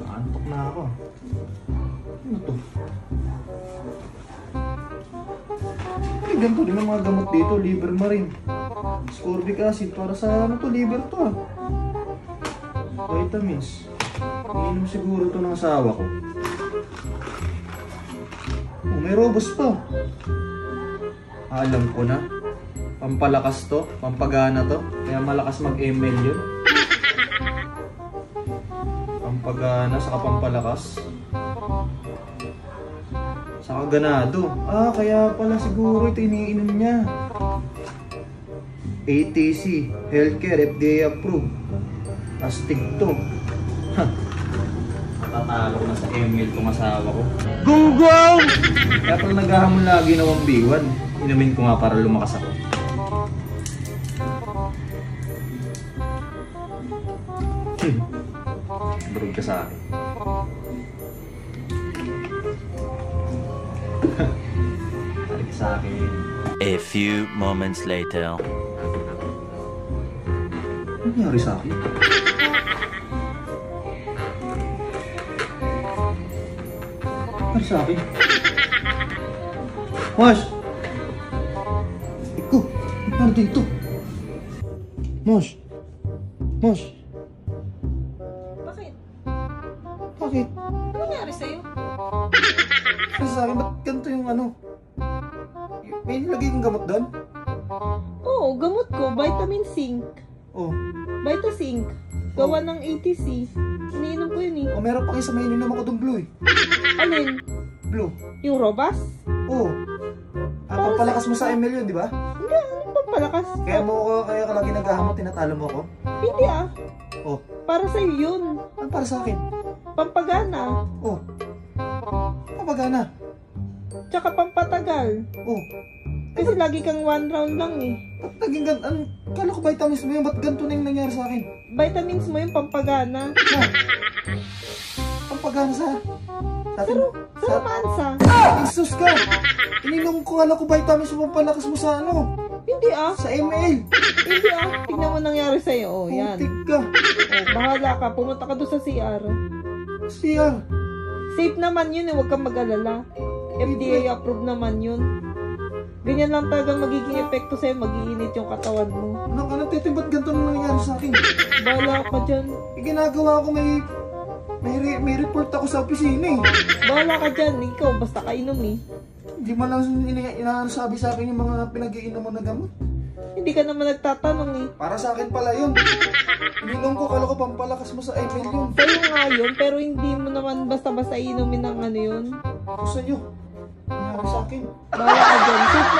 Antok na ako. Ano to? Ay, ganito din ang mga gamot dito. Liver marine. Ascorbic acid. Para sa ano to? Liver to ah. Vitamins. Iinom siguro to ng asawa ko. Oh, may robust pa. Alam ko na. Pampalakas to. Pampagana to. Kaya malakas mag-ML yun. Pampagana saka pampalakas. Saka ganado. Ah, kaya pala siguro ito iniinom niya. ATC. Healthcare. FDA approved. Astig to. Matatalo ko na sa ML tong asawa ko. Gunggong! Kaya pala naghahamon lagi na 1v1. Inumin ko nga para lumakas ako. Burog ka sa akin. Tarik ka sa akin. A few moments later. Ano nangyari sa akin? Ano sa akin? Mosh! Iko! Ano dito? Mosh! Mosh! Bakit? Bakit? Ano nangyari sa'yo? Ano sa akin? Ba't ganito yung ano? May nilagay kong gamot doon? Oo, gamot ko. Vitamin zinc. Oh. Vitazinc. Gawa ng ATC. Iniinom ko yun eh. Oh, meron pa kayo sa may ininom ako doon, Blue eh. Alin? Blue. Yung Robas? Oo. Ah, papalakas mo sa ML yun, di ba? Hindi, anong pampalakas? Kaya ka lagi naghahamon, tinatalo mo ako? Hindi ah. Oh. Para sa'yo yun. Ano para sa akin? Pampagana. Oh. Papagana. Tsaka pampatagal. Oh. Kasi lagi kang 1 round lang eh. Ba't naging ganito? Kala ko vitamins mo yun, ba't ganito na yung nangyari sa akin? Vitamins mo yung pampagana. Ha? Pampagana sa atin? Sa romansa. Isus ka! Ininom ko, kala ko vitamins mo, pampalakas mo sa ano? Hindi ah. Sa ML. Hindi ah. Tignan mo nangyari sa'yo. Oh, yan. Putik ka. Oh, bahala ka. Pumunta ka doon sa CR. Siya. Safe naman yun eh. Huwag kang mag-alala. FDA approved naman yun. Ganyan lang talagang magiging epekto sa'yo. Mag-iinit yung katawan mo. Ano ka natitim, ba't ganito na nangyari sa akin? Bahala ka dyan. Ginagawa ko may report ako sa opisina eh. Bahala ka dyan. Ikaw, basta kainom eh. Hindi mo lang inasabi sa akin yung mga pinag-iinom mo na gamot. Hindi ka naman nagtatanong eh. Para sa akin pala yun. Ininom ko, kala ko pampalakas mo sa ML yun. Sa'yo nga yun, pero hindi mo naman basta-basta inumin ng ano yun. Gusto nyo? Nangyari sa akin. Bahala ka dyan. Safe